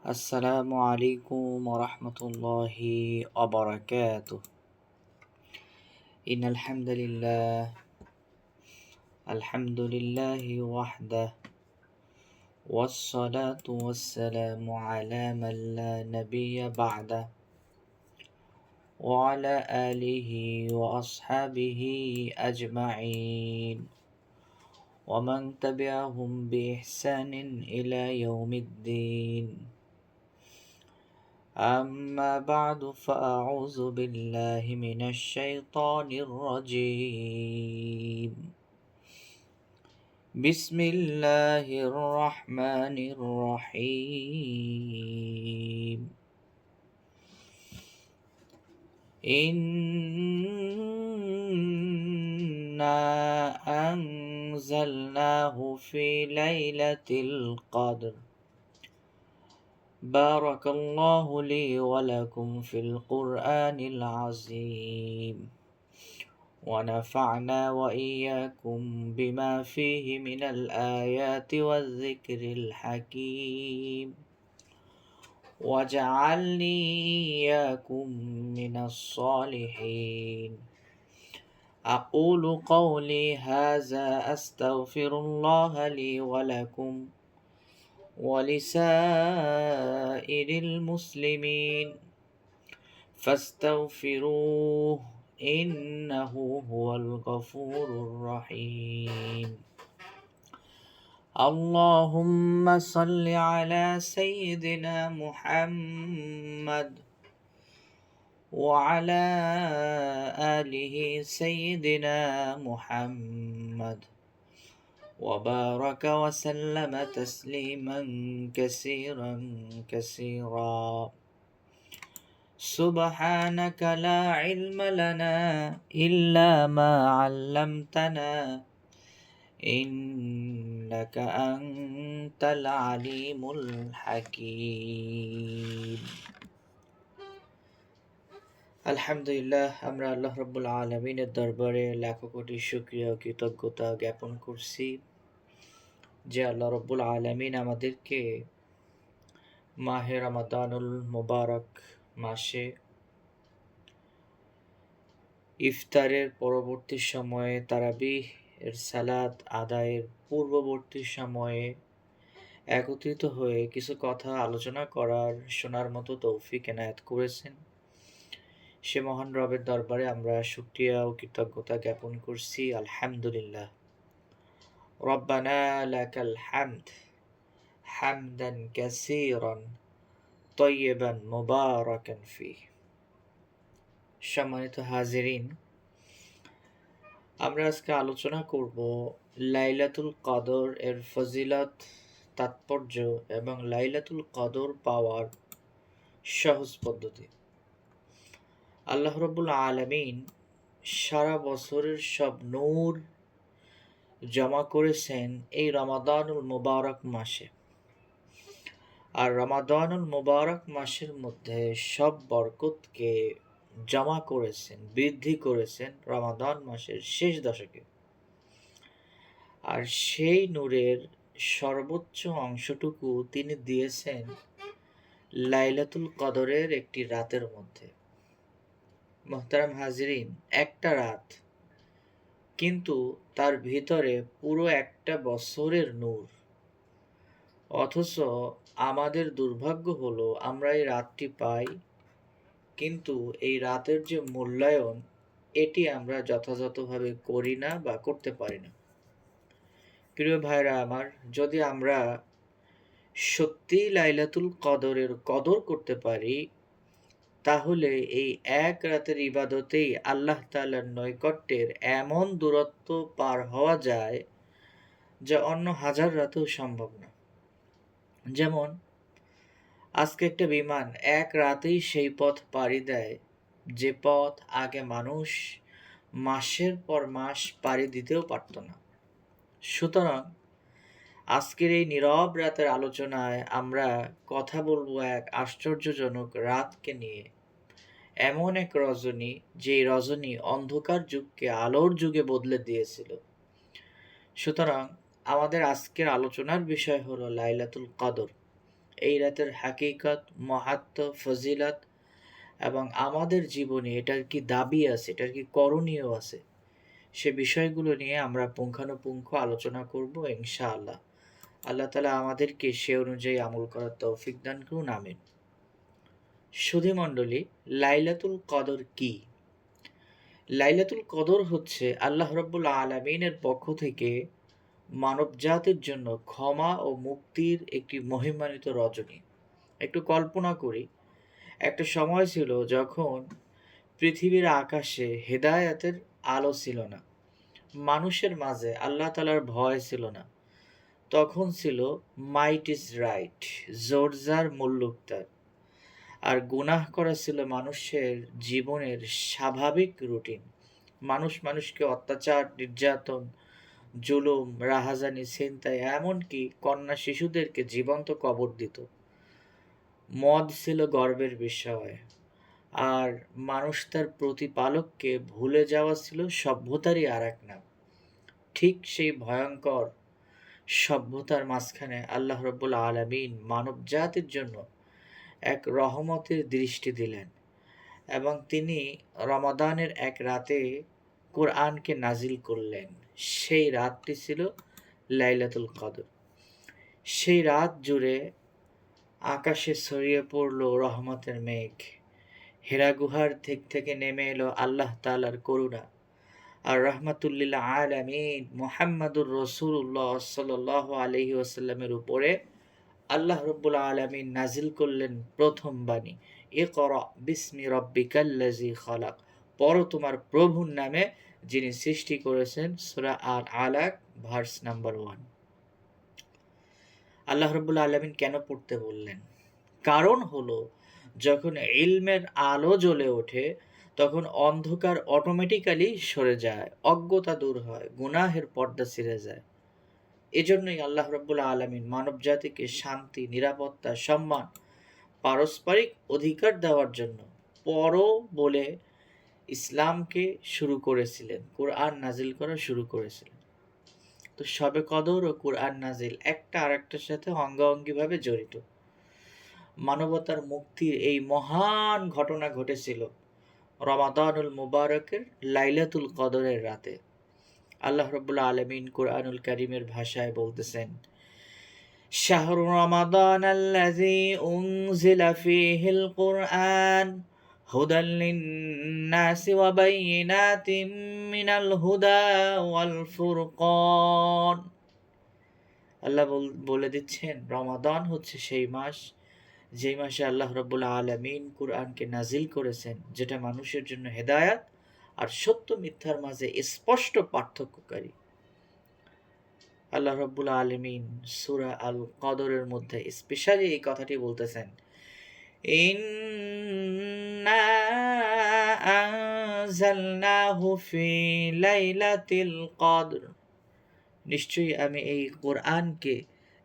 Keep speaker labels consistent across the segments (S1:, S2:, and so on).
S1: السلام عليكم ورحمة الله وبركاته. إن الحمد لله وحده، والصلاة والسلام على من لا نبي بعده، وعلى آله وأصحابه أجمعين، ومن تبعهم بإحسان إلى يوم الدين. أما بعد، فأعوذ بالله من الشيطان الرجيم. بسم الله الرحمن الرحيم. إنا أنزلناه في ليلة القدر. بارك الله لي ولكم في القرآن العظيم، ونفعنا وإياكم بما فيه من الآيات والذكر الحكيم، وجعلني إياكم من الصالحين. أقول قولي هذا، أستغفر الله لي ولكم ولسائر المسلمين فاستغفروه إنه هو الغفور الرحيم. اللهم صل على سيدنا محمد وعلى آله سيدنا محمد، وبارك وسلم تسليما كثيرا كثيرا. سبحانك لا علم لنا إلا ما علمتنا، إنك أنت العليم الحكيم। আলহামদুলিল্লাহ, আমরা আল্লাহ রাব্বুল আলামিনের দরবারে লাখো কোটি শুকরিয়া ও কৃতজ্ঞতা জ্ঞাপন করছি যে আল্লাহ রাব্বুল আলামিন আমাদেরকে মাহে রমাদানুল মুবারক মাসে ইফতারের পরবর্তী সময়ে, তারাবিহ এর সালাত আদায়ের পূর্ববর্তী সময়ে একত্রিত হয়ে কিছু কথা আলোচনা করার, শোনার মতো তৌফিক এনায়েত করেছেন। সে মহান রবের দরবারে আমরা শুকরিয়া ও কৃতজ্ঞতা জ্ঞাপন করছি। আলহামদুলিল্লাহ। রব্বানা লাকাল হামদ হামদান কাসীরান তাইয়্যিবান মুবারাকান ফীহ। সম্মানিত হাজিরিন, আমরা আজকে আলোচনা করব লাইলাতুল কদর এর ফজিলত, তাৎপর্য এবং লাইলাতুল কদর পাওয়ার সহজ পদ্ধতি। আল্লাহ রাব্বুল আলামিন সারা বছরের সব নূর জমা করেছেন এই রমাদানুল মুবারক মাসে, আর রমাদানুল মুবারক মাসের মধ্যে সব বরকতকে জমা করেছেন, বৃদ্ধি করেছেন রমাদান মাসের শেষ দশকে। আর সেই নূরের সর্বোচ্চ অংশটুকু তিনি দিয়েছেন লাইলাতুল কদরের একটি রাতের মধ্যে। মুহতারাম হাজিরিন, একটা রাত, কিন্তু তার ভিতরে পুরো একটা বছরের নূর। অথচ আমাদের দুর্ভাগ্য হলো আমরা এই রাতটি পাই, কিন্তু এই রাতের যে মূল্যায়ন, এটি আমরা যথাযথভাবে করি না বা করতে পারি না। প্রিয় ভাইরা আমার, যদি আমরা সত্যিই লাইলাতুল কদরের কদর করতে পারি, তাহলে এই এক রাতের ইবাদতেই আল্লাহ তাআলার নৈকট্যের এমন দূরত্ব পার হওয়া যায় যা অন্য হাজার রাতেও সম্ভব না। যেমন আজকে একটা বিমান এক রাতেই সেই পথ পাড়ি দেয় যে পথ আগে মানুষ মাসের পর মাস পাড়ি দিতেও পারত না। সুতরাং আজকের এই নীরব রাতের আলোচনায় আমরা কথা বলবো এক আশ্চর্যজনক রাতকে নিয়ে, এমন এক রজনী, যে রজনী অন্ধকার যুগকে আলোর যুগে বদলে দিয়েছিল। সুতরাং আমাদের আজকের আলোচনার বিষয় হলো লাইলাতুল কদর এই রাতের হাকিকত, মাহাত্ম্য, ফজিলত এবং আমাদের জীবনে এটার কি দাবি আছে, এটার কি করণীয় আছে, সে বিষয়গুলো নিয়ে আমরা পুঙ্খানুপুঙ্খ আলোচনা করব ইনশাআল্লাহ। আল্লাহ তাআলা আমাদেরকে সে অনুযায়ী আমল করার তৌফিক দান করুন, আমিন। সুধী মণ্ডলী, লাইলাতুল কদর কি? লাইলাতুল কদর হচ্ছে আল্লাহ রাব্বুল আলামিনের পক্ষ থেকে মানবজাতির জন্য ক্ষমা ও মুক্তির একটি মহিমান্বিত রজনী। একটু কল্পনা করি, একটা সময় ছিল যখন পৃথিবীর আকাশে হেদায়েতের আলো ছিল না, মানুষের মাঝে আল্লাহ তাআলার ভয় ছিল না। তখন ছিল মাইট ইজ রাইট, জোর যার মুল্লুক তার। আর গুনাহ করা ছিল মানুষের জীবনের স্বাভাবিক রুটিন। মানুষ মানুষকে অত্যাচার, নির্যাতন, জুলুম, রাহাজানি, ছিনতাই, এমনকি কন্যা শিশুদেরকে জীবন্ত কবর দিত। মদ ছিল গর্বের বিষয়, আর মানুষ তার প্রতিপালককে ভুলে যাওয়া ছিল সভ্যতারই আর এক নাম। ঠিক সেই ভয়ঙ্কর সভ্যতার মাঝখানে আল্লাহ রাব্বুল আলামিন মানব জাতির জন্য এক রহমতের দৃষ্টি দিলেন এবং তিনি রমাদানের এক রাতে কোরআনকে নাজিল করলেন। সেই রাতটি ছিল লাইলাতুল কদর। সেই রাত জুড়ে আকাশে ছড়িয়ে পড়ল রহমতের মেঘ। হেরা গুহার থেকে নেমে এলো আল্লাহ তাআলার করুণা। আর রাহমাতুল্লিল আলামিন মুহাম্মাদুর রাসূলুল্লাহ সাল্লাল্লাহু আলাইহি ওয়াসাল্লামের উপরে আল্লাহ রাব্বুল আলামিন নাজিল করলেন প্রথম বাণী, ইকরা বিসমি রাব্বিকাল্লাযী খালাক, পড়ো তোমার প্রভুর নামে যিনি সৃষ্টি করেছেন। সূরা আল আলাক ভার্স নাম্বার 1। আল্লাহ রাব্বুল আলামিন কেন পড়তে বললেন? কারণ হলো, যখন ইলমের আলো জ্বলে ওঠে তখন অন্ধকার অটোমেটিক্যালি সরে যায়, অজ্ঞতা দূর হয়, গুনাহের পর্দা ছিঁড়ে যায়। এজন্যই আল্লাহ রাব্বুল আলামিন মানব জাতিকে শান্তি, নিরাপত্তা, সম্মান, পারস্পরিক অধিকার দেওয়ার জন্য পড়ো বলে ইসলামকে শুরু করেছিলেন, কোরআন নাজিল করা শুরু করেছিলেন। তো শবে কদর ও কোরআন নাজিল একটা আরেকটার সাথে অঙ্গাঅঙ্গিভাবে জড়িত। মানবতার মুক্তির এই মহান ঘটনা ঘটেছিল রমাদানুল মুবারকের লাইলাতুল কদরের রাতে। আল্লাহ রাব্বুল আলামিন কোরআনুল কারীমের ভাষায় বলতেছেন, শাহরু রমাদানাল্লাযী উনজিলা ফীহিল কুরআন হুদাল লিন-নাসি ওয়া বাইয়িনাতিম মিনাল হুদা ওয়াল ফুরকান। আল্লাহ বলে দিচ্ছেন, রমাদান হচ্ছে সেই মাস যেই মাসে আল্লাহ রাব্বুল আলামিন কোরআনকে নাজিল করেছেন, যেটা মানুষের জন্য হেদায়াত আর সত্য মিথ্যার মাঝে স্পষ্ট পার্থক্যকারী। আল্লাহ রাব্বুল আলামিন সূরা আল কদরের মধ্যে স্পেশালি এই কথাটি বলতেছেন, ইন্না আনজালনাহু ফি লাইলাতিল কদর, নিশ্চয়ই আমি এই কোরআনকে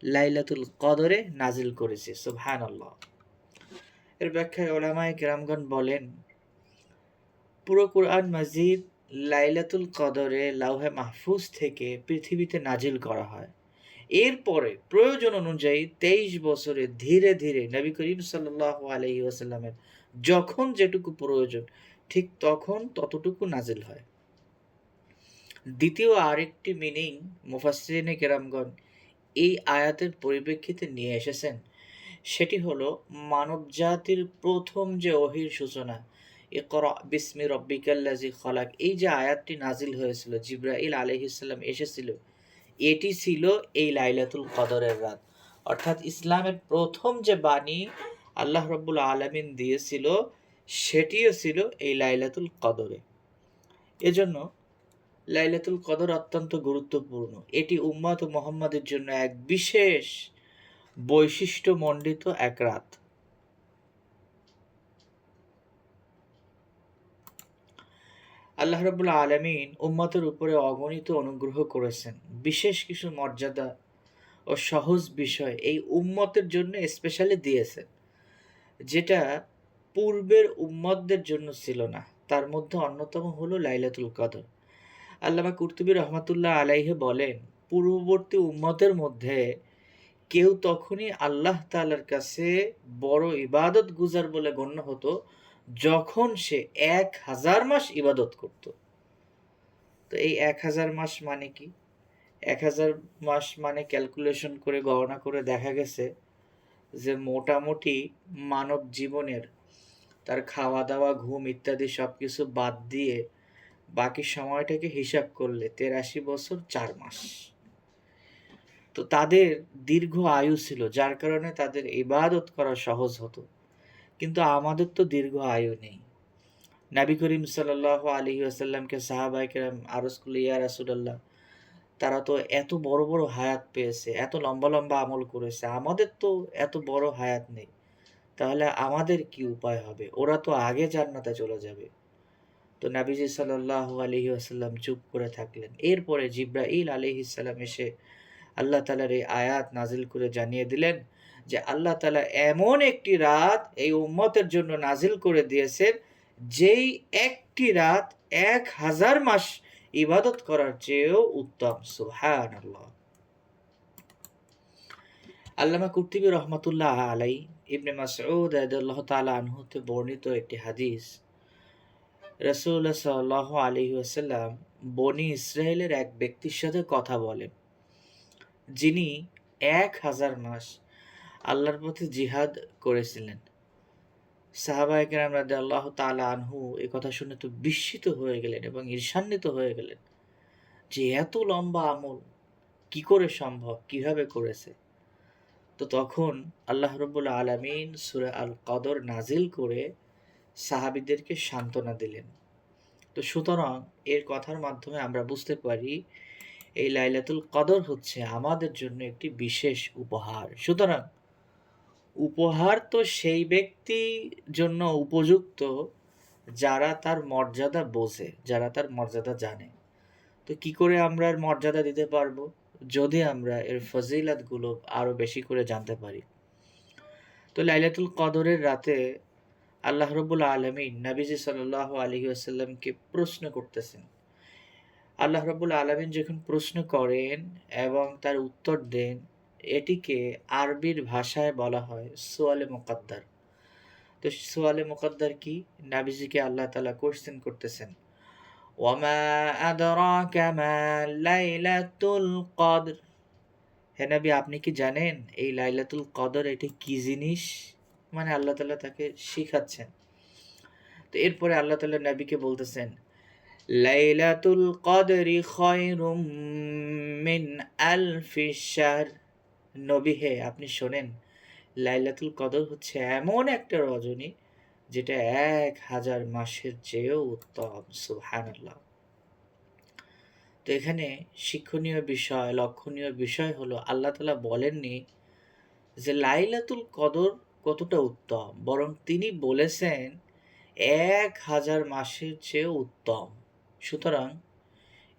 S1: লাইলাতুল কদরে নাজিল করেছি। সুবহানাল্লাহ। এর ব্যাখ্যায় উলামায়ে কেরামগণ বলেন, পুরো কোরআন মাজিদ লাইলাতুল কদরে লাউহে মাহফুজ থেকে পৃথিবীতে নাজিল করা হয়। এরপরে প্রয়োজন অনুযায়ী 23 বছরে ধীরে ধীরে নবী করিম সাল্লাল্লাহু আলাইহি ওয়াসাল্লামের যখন যেটুকু প্রয়োজন ঠিক তখন ততটুকু নাজিল হয়। দ্বিতীয় আরেকটি মিনিং মুফাসসিরিনে কেরামগণ এই আয়াতের পরিপ্রেক্ষিতে নিয়ে এসেছেন, সেটি হলো মানবজাতির প্রথম যে ওহীর সূচনা, ইকরা বিসমি রাব্বিকাল্লাযী খালাক, এই যে আয়াতটি নাজিল হয়েছিল, জিবরাইল আলাইহিস সালাম এসেছিল, এটি ছিল এই লাইলাতুল কদরের রাত। অর্থাৎ ইসলামের প্রথম যে বাণী আল্লাহ রাব্বুল আলামিন দিয়েছিল সেটিও ছিল এই লাইলাতুল কদরে। এজন্য লাইলাতুল কদর অত্যন্ত গুরুত্বপূর্ণ। এটি উম্মত মুহাম্মাদের জন্য এক বিশেষ বৈশিষ্ট্যমণ্ডিত এক রাত। আল্লাহ রাব্বুল আলামিন উম্মতের উপরে অগণিত অনুগ্রহ করেছেন। বিশেষ কিছু মর্যাদা ও সহজ বিষয় এই উম্মতের জন্য স্পেশালি দিয়েছেন, যেটা পূর্বের উম্মতদের জন্য ছিল না। তার মধ্যে অন্যতম হলো লাইলাতুল কদর। আল্লামা কুরতুবী রহমাতুল্লাহ আলাইহি বলেন, পূর্ববর্তী উম্মতের মধ্যে কেউ তখনই আল্লাহ তাআলার কাছে বড় ইবাদত গুজার বলে গণ্য হতো যখন সে 1000 মাস ইবাদত করত। তো এই 1000 মাস মানে কি? 1000 মাস মানে ক্যালকুলেশন করে গণনা করে দেখা গেছে যে মোটামুটি মানব জীবনের তার খাওয়া দাওয়া ঘুম ইত্যাদি সবকিছু বাদ দিয়ে বাকি সময়টাকে হিসাব করলে 83 বছর 4 মাস। তো তাদের দীর্ঘ আয়ু ছিল, যার কারণে তাদের ইবাদত করা সহজ হতো। কিন্তু আমাদের তো দীর্ঘ আয়ু নেই। নবী করিম সাল্লাল্লাহু আলাইহি ওয়াসাল্লামকে সাহাবায়ে কেরাম আরজ করল, ইয়া রাসূলুল্লাহ, তারা তো এত বড় বড় হায়াত পেয়েছে, এত লম্বা লম্বা আমল করেছে, আমাদের তো এত বড় হায়াত নেই, তাহলে আমাদের কি উপায় হবে? ওরা তো আগে জান্নাতে চলে যাবে। তো নবীজি সাল্লাল্লাহু আলাইহি ওয়াসাল্লাম চুপ করে থাকলেন। এরপরে জিবরাইল আলাইহিস সালাম এসে আল্লাহ তাআলার এই আয়াত নাজিল করে জানিয়ে দিলেন যে আল্লাহ তাআলা এমন একটি রাত এই উম্মতের জন্য নাজিল করে দিয়েছেন, যেই একটি রাত 1000 মাস ইবাদত করার চেয়েও উত্তম। সুবহানাল্লাহ। আল্লামা কুরতুবী রহমাতুল্লাহ আলাইহি ইবনে মাসউদ রাদিয়াল্লাহু তাআলা আনহু হতে বর্ণিত একটি হাদিস, রাসূলুল্লাহ সাল্লাল্লাহু আলাইহি ওয়াসাল্লাম বনি ইসরাইলের এক ব্যক্তির সাথে কথা বলেন, যিনি 1000 মাস আল্লাহর পথে জিহাদ করেছিলেন। সাহাবায়ে কেরাম রাদিয়াল্লাহু তাআলা আনহু এই কথা শুনে তো বিস্মিত হয়ে গেলেন এবং ঈর্ষান্বিত হয়ে গেলেন যে এত লম্বা আমল কি করে সম্ভব, কিভাবে করেছে? তো তখন আল্লাহ রাব্বুল আলামিন সূরা আল কদর নাজিল করে সাহাবীদেরকে সান্ত্বনা দিলেন। তো সুতরাং এর কথার মাধ্যমে আমরা বুঝতে পারি এই লাইলাতুল কদর হচ্ছে আমাদের জন্য একটি বিশেষ উপহার। সুতরাং উপহার তো সেই ব্যক্তির জন্য উপযুক্ত যারা তার মর্যাদা বোঝে, যারা তার মর্যাদা জানে। তো কি করে আমরা এর মর্যাদা দিতে পারবো? যদি আমরা এর ফজিলাতগুলো আরো বেশি করে জানতে পারি। তো লাইলাতুল কদরের রাতে আল্লাহ রাব্বুল আলামিন নবীজি সাল্লাল্লাহু আলাইহি ওয়াসাল্লামকে প্রশ্ন করতেছেন। আল্লাহ রাব্বুল আলামিন যখন প্রশ্ন করেন এবং তার উত্তর দেন, এটিকে আরবির ভাষায় বলা হয় সুয়ালে মুকাদ্দার। তো সুয়ালে মুকাদ্দার কি? নবীজিকে আল্লাহ তাআলা কোয়েশ্চেন করতেছেন, ওয়ামা আদরাকা মা লাইলাতুল কদর। হে নবী, আপনি কি জানেন এই লাইলাতুল কদর এটি কি জিনিস? মানে আল্লাহ তাআলা তাকে শিখাচ্ছেন। তো এরপরে আল্লাহ তাআলা নবীকে বলতেছেন, লাইলাতুল কদরি খায়রুম মিন আলফি শাহর। নবী হে, আপনি শোনেন, লাইলাতুল কদর হচ্ছে এমন একটা রজনী যেটা 1000 মাসের চেয়েও উত্তম। সুবহানাল্লাহ। তো এখানে শিক্ষণীয় বিষয়, লক্ষণীয় বিষয় হলো আল্লাহ তাআলা বলেননি যে লাইলাতুল কদর কতটা উত্তম, বরং তিনি বলেছেন 1000 মাসের চেয়েও উত্তম। সুতরাং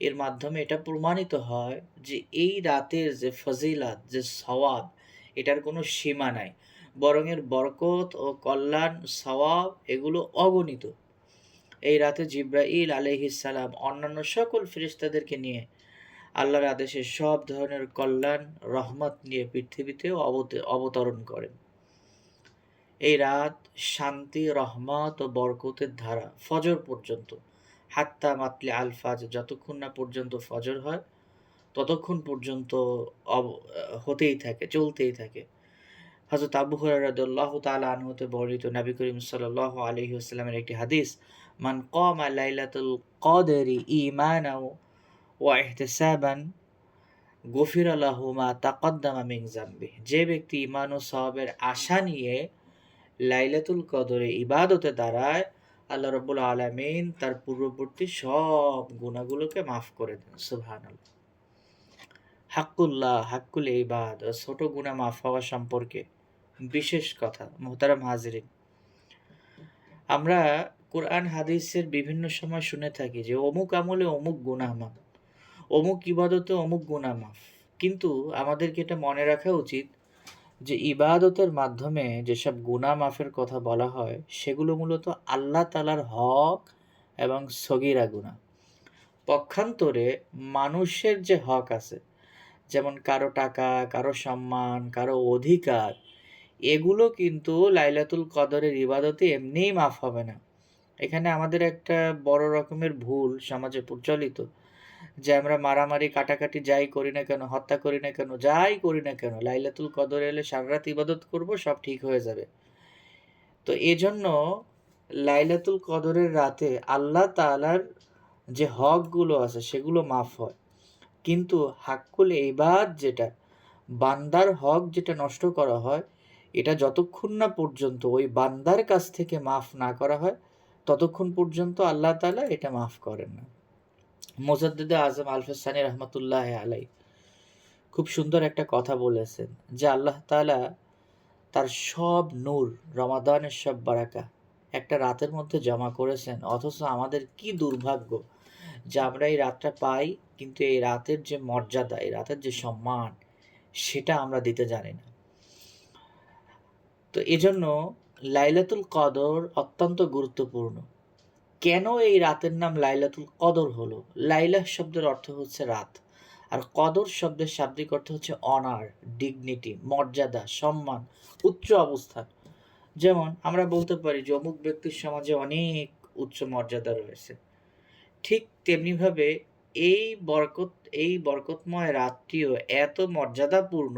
S1: এর মাধ্যমে এটা প্রমাণিত হয় যে এই রাতের যে ফজিলাত, যে সওয়াব, এটার কোনো সীমা নাই, বরং এর বরকত ও কল্যাণ, সওয়াব এগুলো অগণিত। এই রাতে জিবরাইল আলাইহিস সালাম অন্যান্য সকল ফেরেশতাদেরকে নিয়ে আল্লাহর আদেশে সব ধরনের কল্যাণ, রহমত নিয়ে পৃথিবীতে অবতরণ করেন। এই রাত শান্তি, রহমত ও বরকতের ধারা ফজর পর্যন্ত, হাত্তা মাতলি আল ফাজর, যতক্ষণ না পর্যন্ত ফজর হয় ততক্ষণ পর্যন্ত হতেই থাকে, চলতেই থাকে। হযরত আবু হুরায়রা রাদিয়াল্লাহু তাআলা আনহু হতে বর্ণিত নবী করিম সাল্লাল্লাহু আলাইহি ওয়াসাল্লামের একটি হাদিস, মান কামা লাইলাতুল কদরি ঈমানাও ওয়া ইহতিসাবান গুফিরা লাহু মা তাকদ্দামা মিন যামবিহি। যে ব্যক্তি ঈমান ও সওয়াবের আশা নিয়ে লাইলাতুল কদরে ইবাদতে দাঁড়ায়, আল্লাহ রাব্বুল আলামিন তার পূর্ববর্তী সব গুনাহগুলোকে মাফ করে দেন। সুবহানাল্লাহ। হাক্কুল্লাহ, হাক্কুল ইবাদ, ছোট গুনাহ মাফ হওয়া সম্পর্কে বিশেষ কথা। মুহতারাম হাজিরিন, আমরা কোরআন হাদিসের বিভিন্ন সময় শুনে থাকি যে অমুক আমলে অমুক গুনাহ মাফ, অমুক ইবাদতে অমুক গুনাহ মাফ। কিন্তু আমাদেরকে এটা মনে রাখা উচিত যে ইবাদতের মাধ্যমে যেসব গুনাহ মাফের কথা বলা হয় সেগুলো মূলত আল্লাহ তাআলার হক এবং সগীরা গুনাহ। পক্ষান্তরে মানুষের যে হক আছে যেমন কারো টাকা, কারো সম্মান, কারো অধিকার, এগুলো কিন্তু লাইলাতুল কদরের ইবাদতে এমনিই মাফ হবে না। এখানে আমাদের একটা বড় রকমের ভুল সমাজে প্রচলিত, যে আমরা মারামারি কাটাকাটি যাই করি না কেন, হত্যা করি না কেন, যাই করি না কেন, লাইলাতুল কদর এলে সারা রাত ইবাদত করব, সব ঠিক হয়ে যাবে। তো এজন্য লাইলাতুল কদরের রাতে আল্লাহ তাআলার যে হকগুলো আছে সেগুলো মাফ হয়। কিন্তু হাক্কুল ইবাদ যেটা, বান্দার হক যেটা নষ্ট করা হয়, এটা যতক্ষণ না পর্যন্ত ওই বান্দার কাছ থেকে মাফ না করা হয়, ততক্ষণ পর্যন্ত আল্লাহ তাআলা এটা মাফ করেন না। মুজাদ্দিদে আজম আলফাস সানী রহমাতুল্লাহ আলাই খুব সুন্দর একটা কথা বলেছেন, যে আল্লাহ তাআলা তার সব নূর, রমাদানের সব বারাকা একটা রাতের মধ্যে জমা করেছেন, অথচ আমাদের কি দুর্ভাগ্য যে আমরা এই রাতটা পাই, কিন্তু এই রাতের যে মর্যাদা, এই রাতের যে সম্মান, সেটা আমরা দিতে জানি না। তো এজন্য লাইলাতুল কদর অত্যন্ত গুরুত্বপূর্ণ। কেন এই রাতের নাম লাইলাতুল কদর হলো? লাইলা শব্দের অর্থ হচ্ছে রাত, আর কদর শব্দের শাব্দিক অর্থ হচ্ছে অনার, ডিগনিটি, মর্যাদা, সম্মান, উচ্চ অবস্থান। যেমন আমরা বলতে পারি যে অমুক ব্যক্তির সমাজে অনেক উচ্চ মর্যাদা রয়েছে, ঠিক তেমনিভাবে এই বরকত, এই বরকতময় রাতটিও এত মর্যাদাপূর্ণ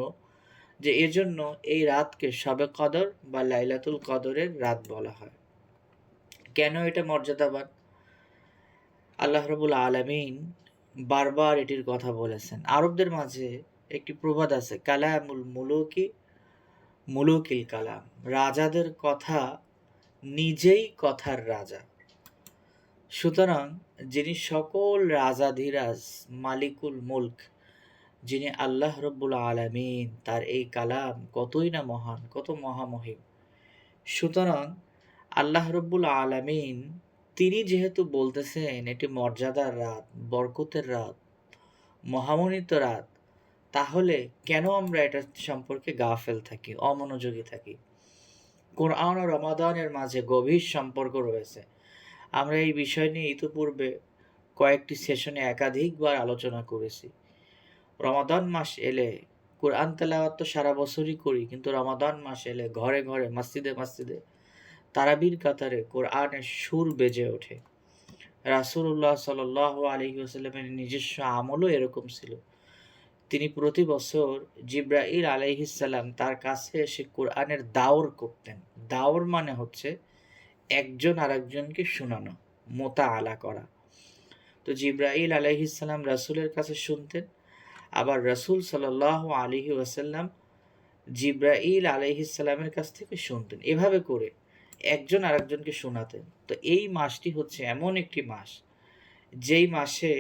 S1: যে এজন্য এই রাতকে শবে কদর বা লাইলাতুল কদরের রাত বলা হয়। কেন এটা মর্যাদাবান? আল্লাহ রাব্বুল আলামিন বারবার এটির কথা বলেছেন। আরবদের মাঝে একটি প্রবাদ আছে, কালামুল মুলুকি মুলুকিল কালাম, রাজাদের কথা নিজেই কথার রাজা। সুতরাং যিনি সকল রাজাধিরাজ, মালিকুল মুলক, যিনি আল্লাহ রব্বুল আলামিন, তার এই কালাম কতই না মহান, কত মহামহিম। সুতরাং আল্লাহ রব্বুল আলামিন তিনি যেহেতু বলতেছেন এটি মর্যাদার রাত, বরকতের রাত, মহামনিত রাত, তাহলে কেন আমরা এটা সম্পর্কে গাফেল থাকি, অমনোযোগী থাকি? কোরআন ও রমাদানের মাঝে গভীর সম্পর্ক রয়েছে। আমরা এই বিষয় নিয়ে ইতিপূর্বে কয়েকটি সেশনে একাধিকবার আলোচনা করেছি। রমাদান মাস এলে কোরআন তেলাওয়াত তো সারা বছরই করি, কিন্তু রমাদান মাস এলে ঘরে ঘরে, মসজিদে মসজিদে তারাবির কাতারে কোরআনের সুর বেজে ওঠে। রাসূলুল্লাহ সাল্লাল্লাহু আলাইহি ওয়াসাল্লামের নিজস্ব আমলও এরকম ছিল। তিনি প্রতি বছর জিবরাইল আলাইহিস সালাম তার কাছে এসে কোরআনের দাওর করতেন। দাওর মানে হচ্ছে একজন আরেকজনকে শোনানো, মোতাআলা করা। তো জিবরাইল আলাইহিস সালাম রাসূলের কাছে শুনতেন, আবার রাসূল সাল্লাল্লাহু আলাইহি ওয়াসাল্লাম জিবরাইল আলাইহিস সালামের কাছ থেকে শুনতেন। এভাবে করে একজন আরেকজনকে শোনাতেন। তো এই মাসটি হচ্ছে এমন একটি মাস, যেই মাসে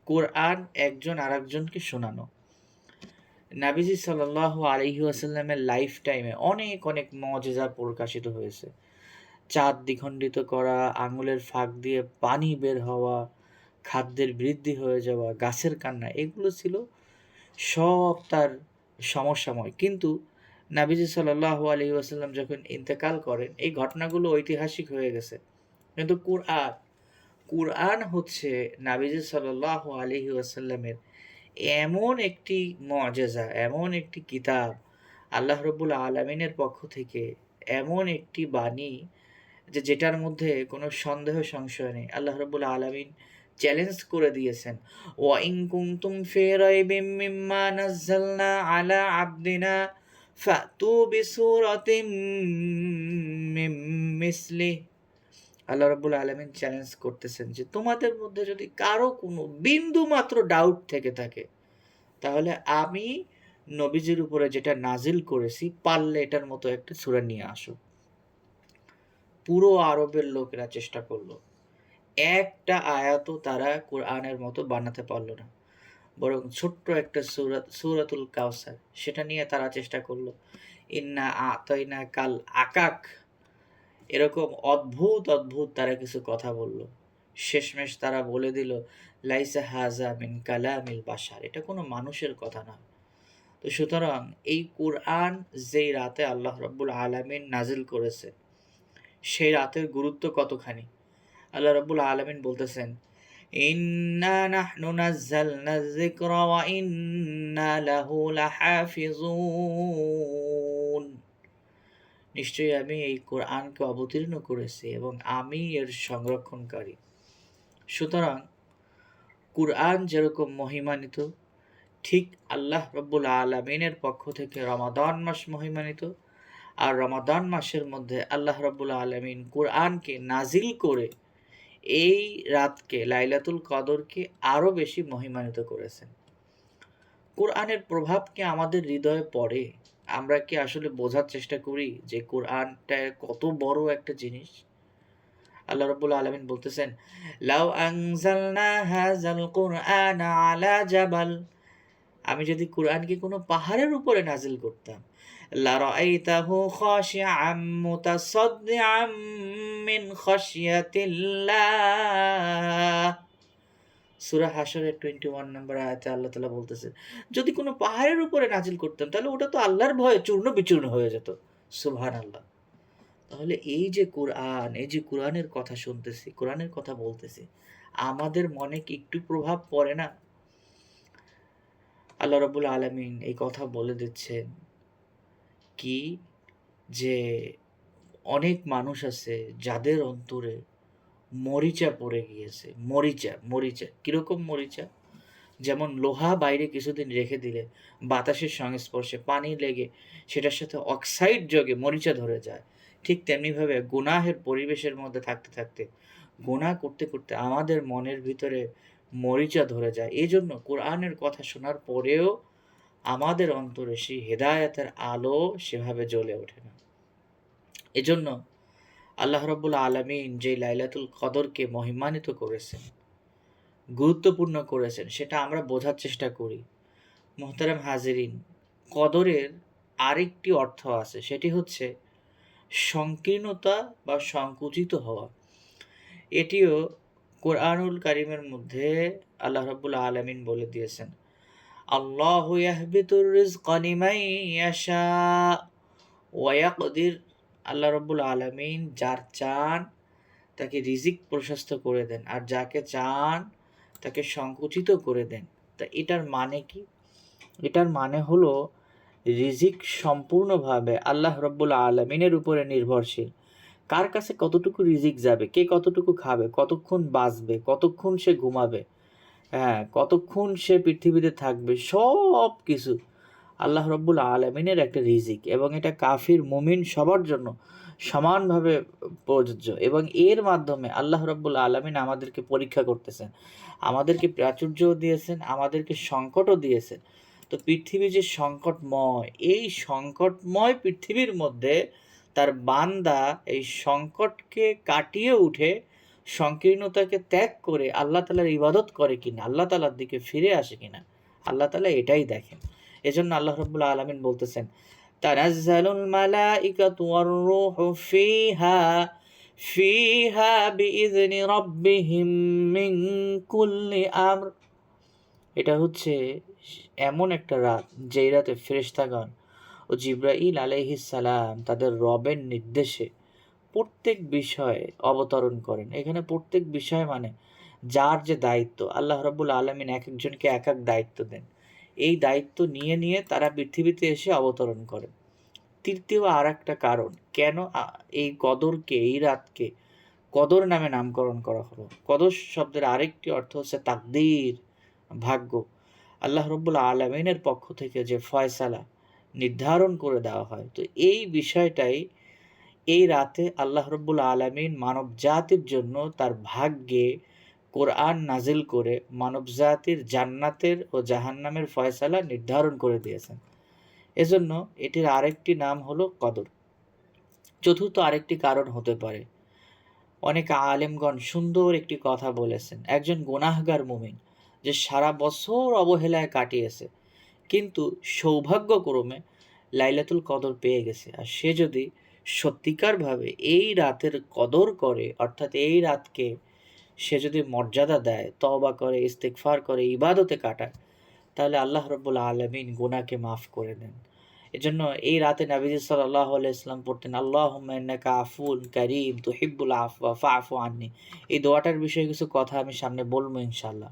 S1: কোরআন একজন আরেকজনকে শোনানো। নাবিজি সাল্লাল্লাহু আলাইহি ওয়াসাল্লামের লাইফ টাইমে অনেক অনেক মুজিজা প্রকাশিত হয়েছে। চাঁদ দ্বিখণ্ডিত করা, আঙুলের ফাঁক দিয়ে পানি বের হওয়া, খাদ্যের বৃদ্ধি হয়ে যাওয়া, গাছের কান্না, এগুলো ছিল সব তার সমসাময়িক। কিন্তু নাবিজি সাল্লাল্লাহু আলাইহি ওয়াসাল্লাম যখন ইন্তেকাল করেন, এই ঘটনাগুলো ঐতিহাসিক হয়ে গেছে। কিন্তু কুরআন হচ্ছে নাবিজি সাল্লাল্লাহু আলাইহি ওয়াসাল্লামের এমন একটি মুজিজা, এমন একটি কিতাব, আল্লাহ রাব্বুল আলামিনের পক্ষ থেকে এমন একটি বাণী, যেটার মধ্যে কোনো সন্দেহ সংশয় নেই। আল্লাহ রাব্বুল আলামিন চ্যালেঞ্জ করে দিয়েছেন, ওয়া ইন কুনতুম ফি রাইবিম মিম্মা নাযালনা আলা আবদিনা ফাতু বিসূরাতিম মিন মিসলিহি। আল্লাহ রাব্বুল আলামিন চ্যালেঞ্জ করতেছেন যে তোমাদের মধ্যে যদি কারো কোনো বিন্দু মাত্র ডাউট থেকে থাকে, তাহলে আমি নবীজির উপরে যেটা নাজিল করেছি, পারলে এটার মতো একটা সূরা নিয়ে আসো। পুরো আরবের লোকেরা চেষ্টা করলো, একটা আয়াতও তারা কোরআনের মতো বানাতে পারলো না। বরং ছোট্ট একটা সূরাতুল কাউসার, সেটা নিয়ে তারা চেষ্টা করলো। ইন্না আতাইনা কাল আকাক, এরকম অদ্ভুত অদ্ভুত তারা কিছু কথা বলল। শেষমেশ তারা বলে দিল, লাইসা হাজা মিন কালামিল বাশার, এটা কোনো মানুষের কথা না। তো সুতরাং এই কোরআন যেই রাতে আল্লাহ রাব্বুল আলামিন নাজিল করেছে, সেই রাতের গুরুত্ব কতখানি। আল্লাহ রাব্বুল আলামিন বলতেছেন, ইন্না নাহনু নাযালনা যিকরা ওয়া ইন্না লাহু লাহাফিজুন। নিশ্চয়ই আমি এই কোরআনকে অবতীর্ণ করেছি এবং আমি এর সংরক্ষণকারী। সুতরাং কুরআন যেরকম মহিমান্বিত, ঠিক আল্লাহ রব্বুল আলামিনের পক্ষ থেকে রমাদান মাস মহিমান্বিত। আর রমাদান মাসের মধ্যে আল্লাহ রব্বুল আলামিন কুরআনকে নাজিল করে এই রাতকে, লাইলাতুল কদরকে আরও বেশি মহিমান্বিত করেছেন। কোরআনের প্রভাব কি আমাদের হৃদয়ে পড়ে? আমরা কি আসলে বোঝার চেষ্টা করি যে কোরআনটা কত বড় একটা জিনিস? আল্লাহ রাব্বুল আলামিন বলতেছেন, লাউ আনজালনা হাযাল কুরআনা আলা জাবাল, আমি যদি কোরআনকে কোনো পাহাড়ের উপরে নাজিল করতাম, লা রাআইতাহু খাশিআম মুতাসাদ্দিআম মিন খাশিয়াতিল্লাহ। সূরা হাশরের 21 নম্বর আয়াতে আল্লাহ তাআলা বলতেছেন, যদি কোনো পাহাড়ের উপরে নাজিল করতাম তাহলে ওটা তো আল্লাহর ভয়ে চূর্ণ বিচূর্ণ হয়ে যেত। সুবহানাল্লাহ। তাহলে এই যে কোরআন, এই যে কোরআনের কথা শুনতেছি, কোরআনের কথা বলতেছি, আমাদের মনে কি একটু প্রভাব পড়ে না? আল্লাহ রাব্বুল আলামিন এই কথা বলে দিচ্ছেন কি, যে অনেক মানুষ আছে যাদের অন্তরে মরিচা পড়ে গিয়েছে। মরিচা, মরিচা কিরকম মরিচা? যেমন লোহা বাইরে কিছুদিন রেখে দিলে বাতাসের সংস্পর্শে পানি লেগে সেটার সাথে অক্সাইড যোগে মরিচা ধরে যায়, ঠিক তেমনিভাবে গুনাহের পরিবেশের মধ্যে থাকতে থাকতে, গুনাহ করতে করতে আমাদের মনের ভিতরে মরিচা ধরে যায়। এই জন্য কোরআনের কথা শোনার পরেও আমাদের অন্তরে সেই হেদায়েতের আলো সেভাবে জ্বলে ওঠে না। এজন্য আল্লাহ রাব্বুল আলামিন যে লাইলাতুল কদরকে মহিমান্বিত করেছেন, গুরুত্বপূর্ণ করেছেন, সেটা আমরা বোঝার চেষ্টা করি। মোহতারাম হাজিরিন, কদরের আরেকটি অর্থ আছে, সেটি হচ্ছে সংকীর্ণতা বা সংকুচিত হওয়া। এটিও কোরআনুল কারীমের মধ্যে আল্লাহ রাব্বুল আলামিন বলে দিয়েছেন, আল্লাহু ইয়াহবিতুর রিজকা লিমান ইয়াশা ওয়া ইয়াকদির। আল্লাহ রাব্বুল আলামিন যার চান তাকে রিজিক প্রশস্ত করে দেন, আর যাকে চান তাকে সংকুচিত করে দেন। তা এটার মানে কি? এটার মানে হলো রিজিক সম্পূর্ণভাবে আল্লাহ রাব্বুল আলামিনের উপরে নির্ভরশীল। কার কাছে কতটুকু রিজিক যাবে, কে কতটুকু খাবে, কতক্ষণ বাঁচবে, কতক্ষণ সে ঘুমাবে, হ্যাঁ, কতক্ষণ সে পৃথিবীতে থাকবে, সব কিছু আল্লাহ রাব্বুল আলামিনের একটা রিজিক, এবং এটা কাফির মুমিন সবার জন্য সমানভাবে প্রযোজ্য। এবং এর মাধ্যমে আল্লাহ রাব্বুল আলামিন আমাদেরকে পরীক্ষা করতেছেন, আমাদেরকে প্রাচুর্যও দিয়েছেন, আমাদেরকে সংকটও দিয়েছেন। তো পৃথিবী যে সংকটময়, এই সংকটময় পৃথিবীর মধ্যে তার বান্দা এই সংকটকে কাটিয়ে উঠে সংকীর্ণতাকে ত্যাগ করে আল্লাহ তাআলার ইবাদত করে কিনা, আল্লাহ তাআলার দিকে ফিরে আসে কিনা, আল্লাহ তাআলা এটাই দেখেন। এজন্য আল্লাহ রাব্বুল আলামিন বলতেছেন, তানাজ্জালুল মালাইকাতু ওয়ার রূহু ফিহা বিইذনি রাব্বিহিম মিন কুল্লি আমর। এটা হচ্ছে এমন একটা রাত, যেই রাতে ফেরেশতাগণ ও জিবরাইল আলাইহিস সালাম তাদের রবের নির্দেশে প্রত্যেক বিষয়ে অবতরণ করেন। এখানে প্রত্যেক বিষয় মানে যার যে দায়িত্ব, আল্লাহ রাব্বুল আলামিন এক একজনকে এক এক দায়িত্ব দেন। এই দায়িত্ব নিয়ে নিয়ে তারা পৃথিবীতে এসে অবতরণ করেন। তৃতীয় আর একটা কারণ, কেন এই কদরকে, এই রাতকে কদর নামে নামকরণ করা হলো। কদর শব্দের আরেকটি অর্থ হচ্ছে তাকদীর, ভাগ্য। আল্লাহ রাব্বুল আলামিনের পক্ষ থেকে যে ফয়সালা নির্ধারণ করে দেওয়া হয়, তো এই বিষয়টাই এই রাতে আল্লাহ রাব্বুল আলামিন মানব জাতির জন্য তার ভাগ্যে কোরআন নাজিল করে মানব জাতির জান্নাতের ও জাহান্নামের ফয়সালা নির্ধারণ করে দিয়েছেন। এজন্য এটির আরেকটি নাম হলো কদর। চতুর্থ আরেকটি কারণ হতে পারে, অনেক আলেমগণ সুন্দর একটি কথা বলেছেন, একজন গুনাহগার মুমিন যে সারা বছর অবহেলায় কাটিয়েছে, কিন্তু সৌভাগ্যক্রমে লাইলাতুল কদর পেয়ে গেছে, আর সে যদি সত্যিকারভাবে এই রাতের কদর করে, অর্থাৎ এই রাতকে সে যদি মর্যাদা দেয়, তওবা করে, ইস্তিগফার করে, ইবাদতে কাটায়, তাহলে আল্লাহ রাব্বুল আলামিন গুনাহকে মাফ করে দেন। এজন্য এই রাতে নবীজি সাল্লাল্লাহু আলাইহি ওয়াসাল্লাম পড়তেন, আল্লাহুম্মা ইন্নাকা আফুন কারীম তুহিব্বুল আফওয়া ফা'ফু আন্নি। এই দোয়াটার বিষয়ে কিছু কথা আমি সামনে বলবো ইনশাআল্লাহ।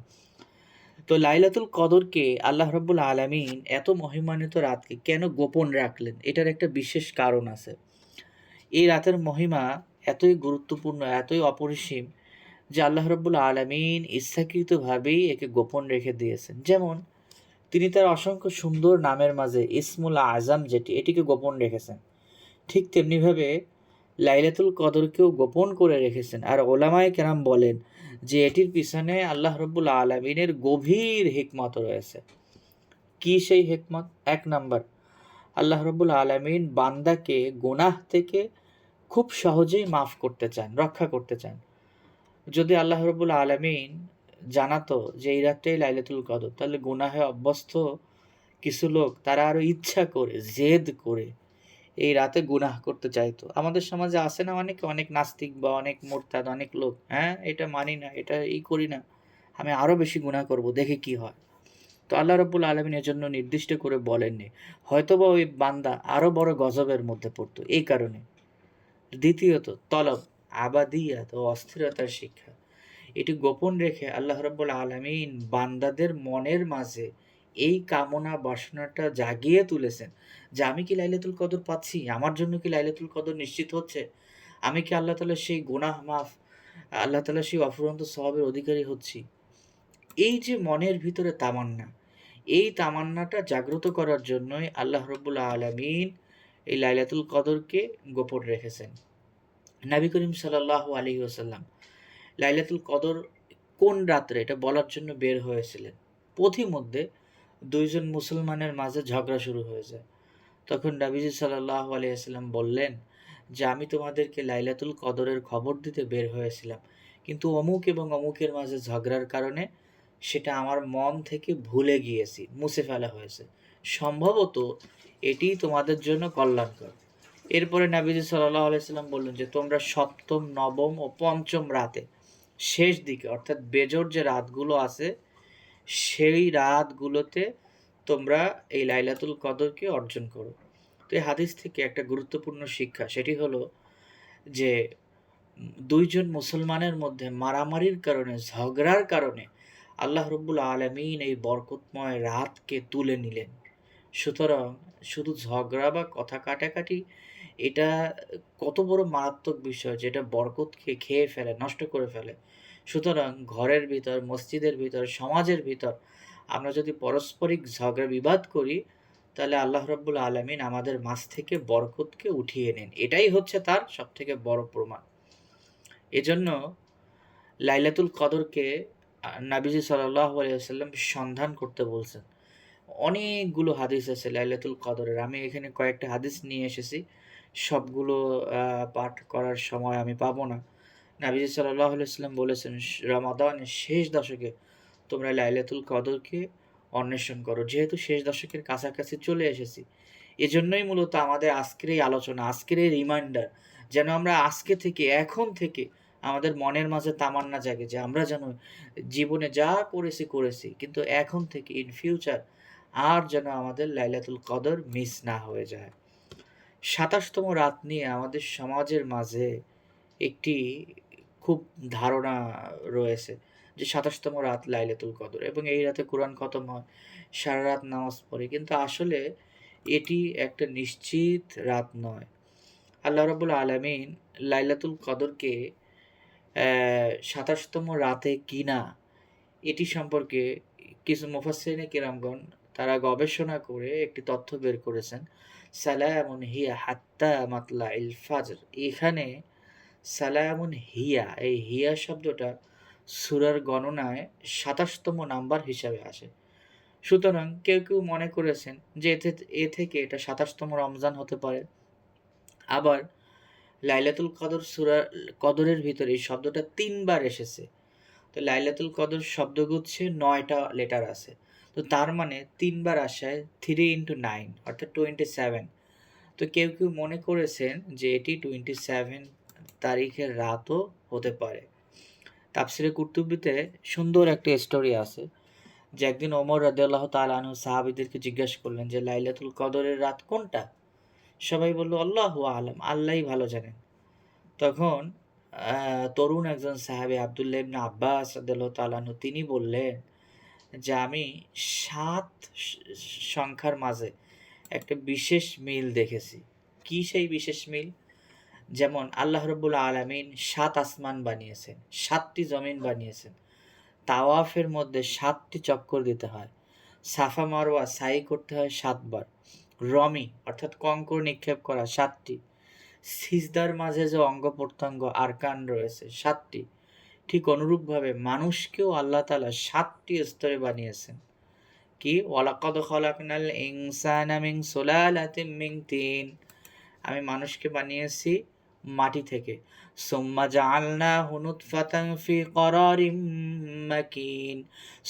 S1: তো লাইলাতুল কদরকে আল্লাহ রাব্বুল আলামিন এত মহিমান্বিত রাতকে কেন গোপন রাখলেন? এটার একটা বিশেষ কারণ আছে। এই রাতের মহিমা এতই গুরুত্বপূর্ণ, এতই অপরিসীম যে আল্লাহ রাব্বুল আলামিন ইচ্ছাকৃতভাবেই একে গোপন রেখে দিয়েছেন। যেমন তিনি তার অসংখ্য সুন্দর নামের মাঝে ইসমুল আজম যেটি, এটিকে গোপন রেখেছেন। ঠিক তেমনিভাবে লাইলাতুল কদরকেও গোপন করে রেখেছেন। আর ওলামায়ে কেরাম বলেন যে এটির পিছনে আল্লাহ রাব্বুল আলামিনের গভীর হিকমত রয়েছে। কি সেই হিকমত? ১ নাম্বার, আল্লাহ রাব্বুল আলামিন বান্দাকে গুনাহ থেকে খুব সহজেই মাফ করতে চান, রক্ষা করতে চান। যদি আল্লাহ রাব্বুল আলামিন জানাতো যে এই রাতটাই লাইলাতুল কদর, তাহলে গুনাহে অভ্যস্ত কিছু লোক তারা আরো ইচ্ছা করে, জেদ করে এই রাতে গুনাহ করতে চাইতো। আমাদের সমাজে আছে না অনেক নাস্তিক বা অনেক মোরতাদ অনেক লোক, হ্যাঁ? এটা মানি না, এটা করি না। আমি আরো বেশি গুনাহ করব, দেখি কি হয়। তো আল্লাহ রাব্বুল আলামিন এজন্য নির্দিষ্ট করে বলেননি। হয়তোবা ওই বান্দা আরো বড় গজবের মধ্যে পড়তো এই কারণে। দ্বিতীয়ত তলব, আবাদিয়াত ও অস্থিরতার শিক্ষা। এটি গোপন রেখে আল্লাহ রাব্বুল আলামিন বান্দাদের মনের মাঝে এই কামনা বাসনাটা জাগিয়ে তুলেছেন যে আমি কি লাইলাতুল কদর পাচ্ছি? আমার জন্য কি লাইলাতুল কদর নিশ্চিত হচ্ছে? আমি কি আল্লাহ তাআলার সেই গুনাহ মাফ, আল্লাহ তাআলার সেই অফুরন্ত সওয়াবের অধিকারী হচ্ছি? এই যে মনের ভিতরে তামান্না, এই তামান্নাটা জাগ্রত করার জন্যই আল্লাহ রাব্বুল আলামিন এই লাইলাতুল কদরকে গোপন রেখেছেন। নবী করিম সাল্লাল্লাহু আলাইহি ওয়াসাল্লাম লাইলাতুল কদর কোন রাত্রে এটা বলার জন্য বের হয়েছিলেন। পথিমধ্যে ২ জন মুসলমানের মাঝে ঝগড়া শুরু হয়ে যায়। তখন নবীজি সাল্লাল্লাহু আলাইহি ওয়াসাল্লাম বললেন যে, "আমি তোমাদেরকে লাইলাতুল কদরের খবর দিতে বের হয়েছিলাম। কিন্তু অমুক এবং অমুকের মাঝে ঝগড়ার কারণে সেটা আমার মন থেকে ভুলে গিয়েছি, মুছে ফেলা হয়েছে। সম্ভবত এটিই তোমাদের জন্য কল্যাণকর।" এরপরে নবীজি সাল্লাল্লাহু আলাইহি ওয়াসাল্লাম বললেন যে, "তোমরা সপ্তম, নবম ও পঞ্চম রাতে শেষ দিকে অর্থাৎ বেজোড় যে রাতগুলো আছে সেই রাতগুলোতে তোমরা এই লাইলাতুল কদরকে অর্জন করো।" তো এই হাদিস থেকে একটা গুরুত্বপূর্ণ শিক্ষা, সেটি হলো যে ২ জন মুসলমানের মধ্যে মারামারির কারণে, ঝগড়ার কারণে আল্লাহ রাব্বুল আলামিন এই বরকতময় রাতকে তুলে নিলেন। সুতরাং শুধু ঝগড়া বা কথা কাটাকাটি এটা কত বড় মারাত্মক বিষয় যেটা বরকতকে খেয়ে ফেলে, নষ্ট করে ফেলে। সুতরাং ঘরের ভিতর, মসজিদের ভিতর, সমাজের ভিতর আমরা যদি পারস্পরিক ঝগড়া বিবাদ করি, তাহলে আল্লাহ রাব্বুল আলামিন আমাদের মাঝ থেকে বরকতকে উঠিয়ে নেন। এটাই হচ্ছে তার সবথেকে বড় প্রমাণ। এজন্য লাইলাতুল কদরকে নবীজি সাল্লাল্লাহু আলাইহি ওয়াসাল্লাম সন্ধান করতে বলছেন। অনেকগুলো হাদিস আছে লাইলাতুল কদরের। আমি এখানে কয়েকটা হাদিস নিয়ে এসেছি। সবগুলো পাঠ করার সময় আমি পাবো না। নবীজি সাল্লাল্লাহু আলাইহি ওয়াসাল্লাম বলেছেন, রমাদানের শেষ দশকে তোমরা লাইলাতুল কদরকে অন্বেষণ করো। যেহেতু শেষ দশকের কাছাকাছি চলে এসেছি, এজন্যই মূলত আমাদের আজকের এই আলোচনা, আজকের এই রিমাইন্ডার, যেন আমরা আজকে থেকে, এখন থেকে আমাদের মনের মাঝে তামান্না জাগে যে আমরা যেন জীবনে যা করেছি, কিন্তু এখন থেকে ইন ফিউচার আর যেন আমাদের লাইলাতুল কদর মিস না হয়ে যায়। ২৭তম রাত নিয়ে আমাদের সমাজের মাঝে একটি খুব ধারণা রয়েছে যে ২৭তম রাত লাইলাতুল কদর এবং এই রাতে কোরআন খতম হয়, সারা রাত নামাজ পড়ি। কিন্তু আসলে এটি একটা নিশ্চিত রাত নয়। আল্লাহ রাব্বুল আলামিন লাইলাতুল কদরকে ২৭তম রাতে কিনা এটি সম্পর্কে কিছু মুফাসসিরিনে কিরামগণ তারা গবেষণা করে একটি তথ্য বের করেছেন। সালামুন হিয়া হাত্তা মাতলাইল ফাজর। এখানে সালামুন হিয়া, এই হিয়া শব্দটা সূরার গণনায় ২৭তম নাম্বার হিসাবে আসে। সুতরাং কেউ মনে করেছেন যে এ থেকে এটা ২৭তম রমজান হতে পারে। আবার লাইলাতুল কদর সূরা কদরের ভিতরে এই শব্দটা ৩ বার এসেছে। তো লাইলাতুল কদর শব্দগুচ্ছে ৯ টা লেটার আছে। তো তার মানে ৩ বার আসায় 3 into 9 অর্থাৎ 27। তো কেউ মনে করেছেন যে এটি 27 তারিখের রাতও হতে পারে। তাফসিরে কুরতুবীতে সুন্দর একটা স্টোরি আছে যে একদিন ওমর রাদিয়াল্লাহু তাআলা আনহু সাহাবীদেরকে জিজ্ঞাসা করলেন যে লাইলাতুল কদরের রাত কোনটা? সবাই বলল আল্লাহু আ'লাম, আল্লাহই ভালো জানেন। তখন তরুণ একজন সাহাবী আব্দুল্লাহ ইবনে আব্বাস রাদিয়াল্লাহু তাআলা আনহু তিনি বললেন যে আমি ৭ সংখ্যার মাঝে একটা বিশেষ মিল দেখেছি। কি সেই বিশেষ মিল? যেমন আল্লাহ রাব্বুল আলামিন ৭ আসমান বানিয়েছেন, ৭টি জমিন বানিয়েছেন। তাওয়াফের মধ্যে ৭টি চক্কর দিতে হয়। সাফা মারওয়া সাই করতে হয় ৭ বার। রমি অর্থাৎ কঙ্কর নিক্ষেপ করা ৭টি। সিজদার মাঝে যে অঙ্গ প্রত্যঙ্গ আরকান রয়েছে ৭টি। ঠিক অনুরূপভাবে মানুষকেও আল্লাহ তাআলা ৭টি স্তরে বানিয়েছেন। কি? ওয়ালাকাদ খালাকনাল ইনসানা মিন সুলালাতিন মিন তিন। আমি মানুষকে বানিয়েছি মাটি থেকে। সুম্মা জাআলনাহু নুতফাতান ফি ক্বারারিম মাকিন।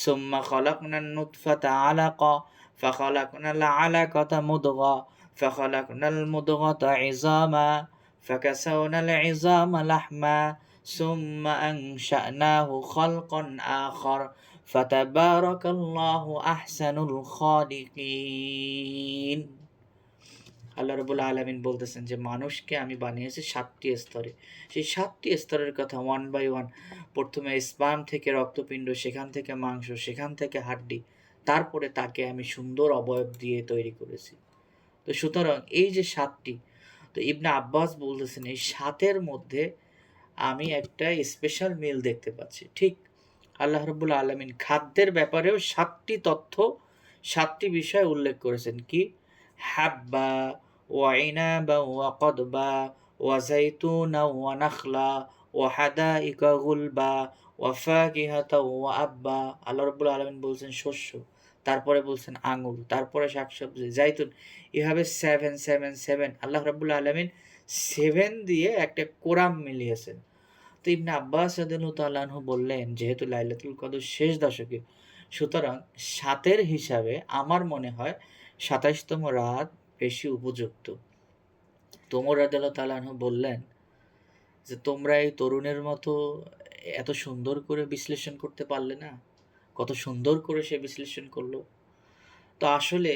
S1: সুম্মা খালাকনান নুতফাতা আলাকা ফাখালাকনাল আলাকাতা মুদগা ফাখালাকনাল মুদগাতা ইযামা ফাকাসাওনাল ইযামা লাহমা সুম্মা আনশা'নাহু খালকান আখার ফাতাবারাকাল্লাহু আহসানুল খালিকিন। আল্লাহ রাব্বুল আলামিন বলতেছেন যে মানুষকে আমি বানিয়েছি ৭টি স্তরে। সেই ৭টি স্তরের কথা ওয়ান বাই ওয়ান, প্রথমে স্পার্ম থেকে রক্তপিণ্ড, সেখান থেকে মাংস, সেখান থেকে হাড্ডি, তারপরে তাকে আমি সুন্দর অবয়ব দিয়ে তৈরি করেছি। তো সুতরাং এই যে ৭টি, তো ইবনে আব্বাস বলতেছেন এই ৭-এর মধ্যে আমি একটা স্পেশাল মিল দেখতে পাচ্ছি। ঠিক আল্লাহ রাব্বুল আলামিন খাদ্যের ব্যাপারেও ৭টি তথ্য, ৭টি বিষয় উল্লেখ করেছেন। কি? হাব্বা ওয়া ইনাবা ওয়া কদবা ওয়া যাইতুনা ওয়া নাখলা ওয়া হাদাইকা গুলবা ওয়া ফাকিহাতা ওয়া আব্বা। আল্লাহ রাব্বুল আলামিন বলছেন শস্য, তারপরে বলছেন আঙ্গুর, তারপরে শাকসবজি, জাইতুন, এভাবে 7 7 7 আল্লাহ রাব্বুল আলামিন 7 দিয়ে একটা কোরাম মিলিয়েছেন। তো ইবনে আব্বাস রাদিয়াল্লাহু তাআলা আনহু বললেন যেহেতু লাইলাতুল কদর শেষ দশকে, সুতরাং ৭-এর হিসাবে আমার মনে হয় ২৭তম রাত বেশি উপযুক্ত। তো ওমর রাদিয়াল্লাহু তাআলা আনহু বললেন যে তোমরা এই তরুণের মতো এত সুন্দর করে বিশ্লেষণ করতে পারলে না? কত সুন্দর করে সে বিশ্লেষণ করলো। তো আসলে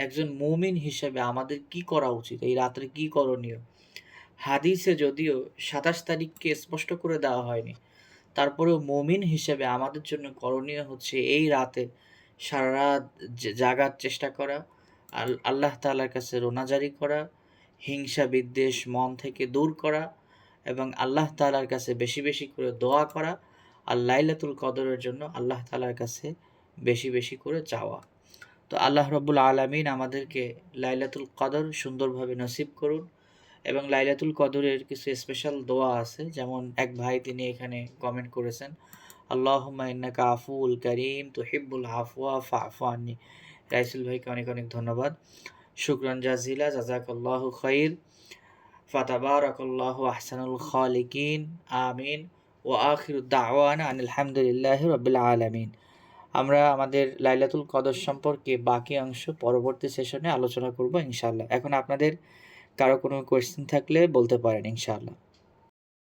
S1: একজন মুমিন হিসেবে আমাদের কি করা উচিত? এই রাত্রে কি করণীয়? হাদিসে যদিও ২৭ তারিখকে স্পষ্ট করে দেওয়া হয়নি, তারপরেও মুমিন হিসেবে আমাদের জন্য করণীয় হচ্ছে এই রাতে সারারাত জাগার চেষ্টা করা, আল্লাহ তাআলার কাছে রোনাজারি করা, হিংসা বিদ্বেষ মন থেকে দূর করা এবং আল্লাহ তাআলার কাছে বেশি বেশি করে দোয়া করা, আর লাইলাতুল কদরের জন্য আল্লাহ তাআলার কাছে বেশি বেশি করে চাওয়া। তো আল্লাহ রাব্বুল আলামিন আমাদেরকে লাইলাতুল কদর সুন্দরভাবে নসিব করুন। এবং লাইলাতুল কদরের কিছু স্পেশাল দোয়া আছে, যেমন এক ভাই তিনি এখানে কমেন্ট করেছেন, আল্লাহুম্মা ইন্নাকা আফুউল কারীম তুহিব্বুল আফওয়া ফা'ফু আন্নি। রাইসুল ভাইকে অনেক অনেক ধন্যবাদ, শুকরান জাজিলা, জাযাকাল্লাহু খাইর, ফাতাবারাকাল্লাহু আহসানুল খালিকিন, আমিন। ওয়া আখিরু দাওয়ানা আনিল হামদুলিল্লাহি রাব্বিল আলামিন। আমরা আমাদের লাইলাতুল কদর সম্পর্কে বাকি অংশ পরবর্তী সেশনে আলোচনা করব ইনশাআল্লাহ। এখন আপনাদের কারো কোনো কোয়েশ্চেন থাকলে বলতে পারেন ইনশাআল্লাহ।